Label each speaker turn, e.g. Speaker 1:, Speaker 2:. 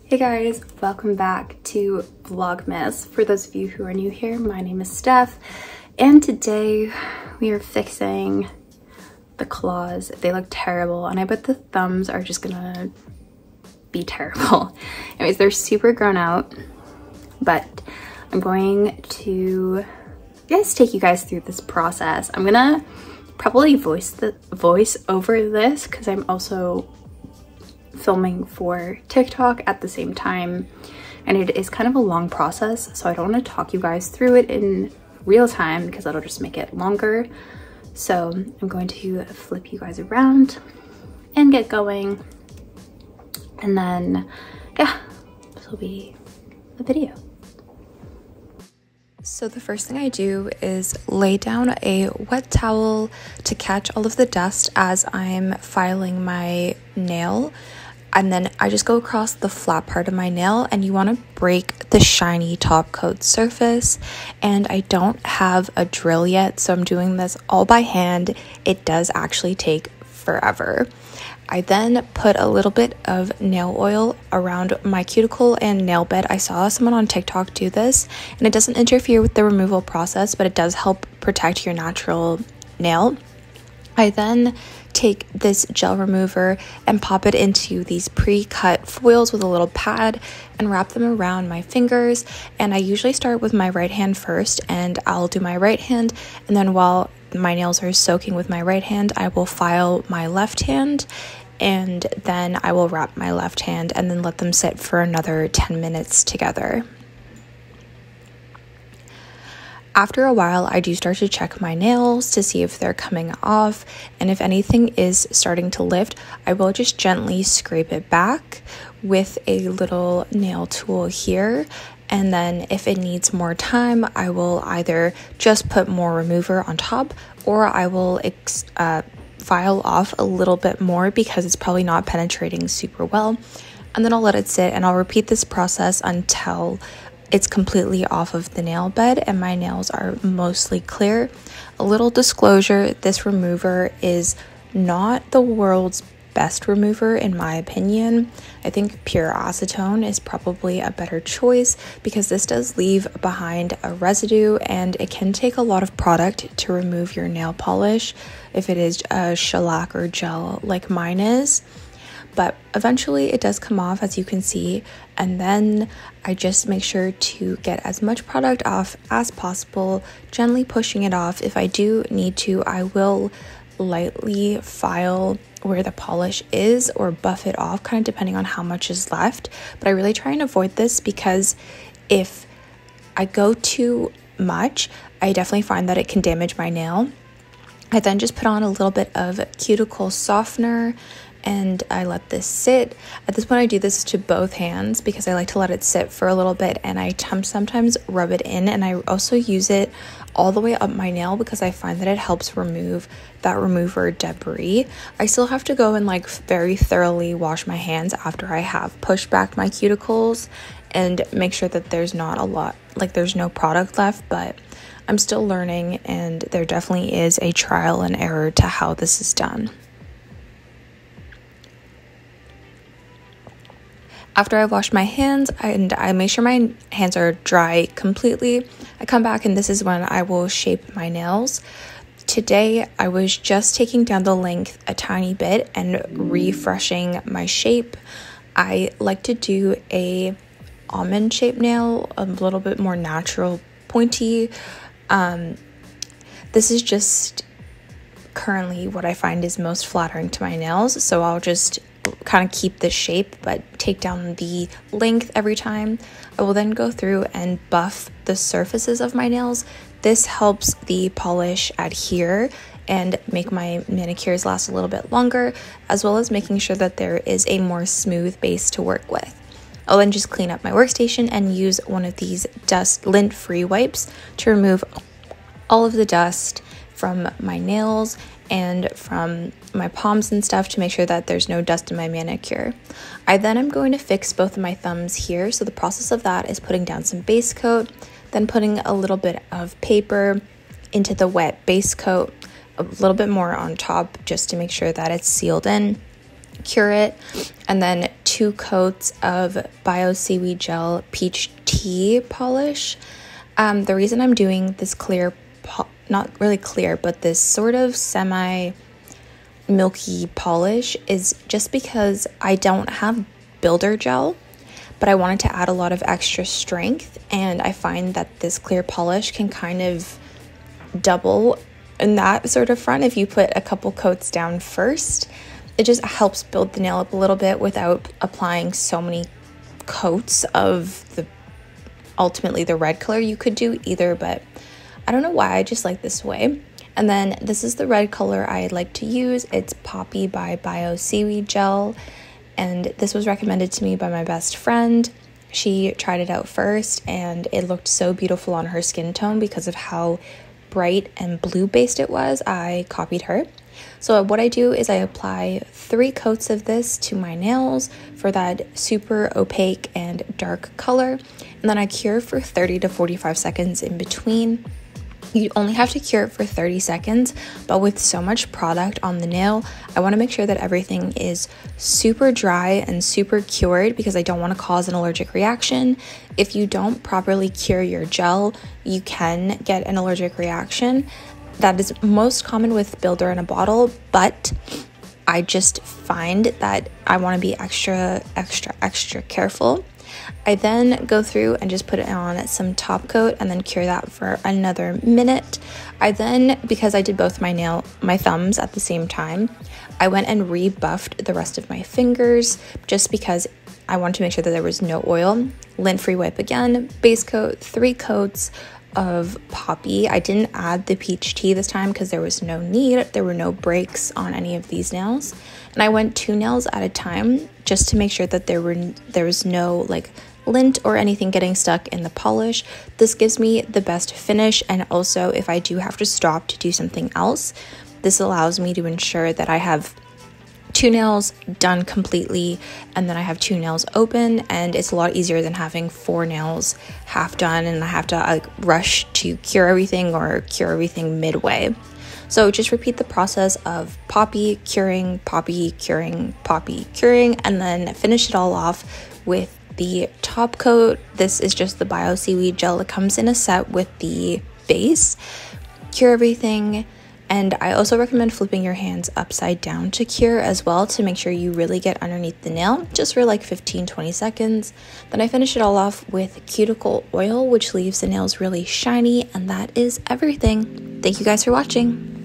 Speaker 1: Hey guys, welcome back to Vlogmas. For those of you who are new here, my name is Steph, and today we are fixing the claws. They look terrible, and I bet the thumbs are just gonna be terrible. Anyways, they're super grown out, but I'm going to take you guys through this process. I'm gonna probably voice over this because I'm also filming for TikTok at the same time, and it is kind of a long process, so I don't want to talk you guys through it in real time because that'll just make it longer. So I'm going to flip you guys around and get going, and then yeah, this will be the video. So the first thing I do is lay down a wet towel to catch all of the dust as I'm filing my nail. And then I just go across the flat part of my nail, and you want to break the shiny top coat surface. And I don't have a drill yet, so I'm doing this all by hand. It does actually take forever. I then put a little bit of nail oil around my cuticle and nail bed. I saw someone on TikTok do this, and it doesn't interfere with the removal process, but it does help protect your natural nail. I then take this gel remover and pop it into these pre-cut foils with a little pad and wrap them around my fingers. And I usually start with my right hand first, and I'll do my right hand, and then while my nails are soaking with my right hand, I will file my left hand, and then I will wrap my left hand and then let them sit for another 10 minutes together. After a while, I do start to check my nails to see if they're coming off, and if anything is starting to lift, I will just gently scrape it back with a little nail tool here. And then if it needs more time, I will either just put more remover on top, or I will file off a little bit more because it's probably not penetrating super well. And then I'll let it sit, and I'll repeat this process until it's completely off of the nail bed and my nails are mostly clear. A little disclosure, this remover is not the world's best remover in my opinion. I think pure acetone is probably a better choice because this does leave behind a residue, and it can take a lot of product to remove your nail polish if it is a shellac or gel like mine is. But eventually it does come off, as you can see, and then I just make sure to get as much product off as possible, gently pushing it off. If I do need to, I will lightly file where the polish is or buff it off, kind of depending on how much is left. But I really try and avoid this because if I go too much, I definitely find that it can damage my nail. I then just put on a little bit of cuticle softener, and I let this sit. At this point, I do this to both hands because I like to let it sit for a little bit, and I sometimes rub it in, and I also use it all the way up my nail because I find that it helps remove that remover debris. I still have to go and very thoroughly wash my hands after I have pushed back my cuticles and make sure that there's not a lot, there's no product left, but I'm still learning, and there definitely is a trial and error to how this is done. After I wash my hands and I make sure my hands are dry completely, I come back and this is when I will shape my nails. Today, I was just taking down the length a tiny bit and refreshing my shape. I like to do a almond shaped nail, a little bit more natural, pointy. This is just currently what I find is most flattering to my nails, so I'll just kind of keep the shape but take down the length every time. I will then go through and buff the surfaces of my nails. This helps the polish adhere and make my manicures last a little bit longer, as well as making sure that there is a more smooth base to work with. I'll then just clean up my workstation and use one of these lint-free wipes to remove all of the dust from my nails and from my palms and stuff to make sure that there's no dust in my manicure. I then am going to fix both of my thumbs here. So the process of that is putting down some base coat, then putting a little bit of paper into the wet base coat, a little bit more on top just to make sure that it's sealed in, cure it, and then 2 coats of Bio Seaweed Gel Peach Tea Polish. The reason I'm doing this clear, not really clear, but this sort of semi-milky polish is just because I don't have builder gel, but I wanted to add a lot of extra strength, and I find that this clear polish can kind of double in that sort of front if you put a couple coats down first. It just helps build the nail up a little bit without applying so many coats of ultimately the red color. You could do either, but I don't know why, I just like this way. And then this is the red color I like to use. It's Poppy by Bio Seaweed Gel, and this was recommended to me by my best friend. She tried it out first and it looked so beautiful on her skin tone because of how bright and blue based it was. I copied her. So what I do is I apply 3 coats of this to my nails for that super opaque and dark color, and then I cure for 30 to 45 seconds in between. You only have to cure it for 30 seconds, but with so much product on the nail, I want to make sure that everything is super dry and super cured because I don't want to cause an allergic reaction. If you don't properly cure your gel, you can get an allergic reaction. That is most common with builder in a bottle, but I just find that I want to be extra careful. I then go through and just put it on some top coat and then cure that for another minute. I then, because I did both my thumbs at the same time, I went and rebuffed the rest of my fingers just because I wanted to make sure that there was no oil. Lint-free wipe again, base coat, 3 coats of Poppy. I didn't add the peach tea this time because there was no need. There were no breaks on any of these nails, and I went 2 nails at a time just to make sure that there was no like lint or anything getting stuck in the polish. This gives me the best finish, and also if I do have to stop to do something else, this allows me to ensure that I have 2 nails done completely and then I have 2 nails open, and it's a lot easier than having 4 nails half done and I have to rush to cure everything or cure everything midway. So just repeat the process of Poppy, curing, Poppy, curing, Poppy, curing, and then finish it all off with the top coat. This is just the Bio Seaweed Gel. It comes in a set with the base. Cure everything. And I also recommend flipping your hands upside down to cure as well to make sure you really get underneath the nail, just for like 15-20 seconds. Then I finish it all off with cuticle oil, which leaves the nails really shiny, and that is everything. Thank you guys for watching.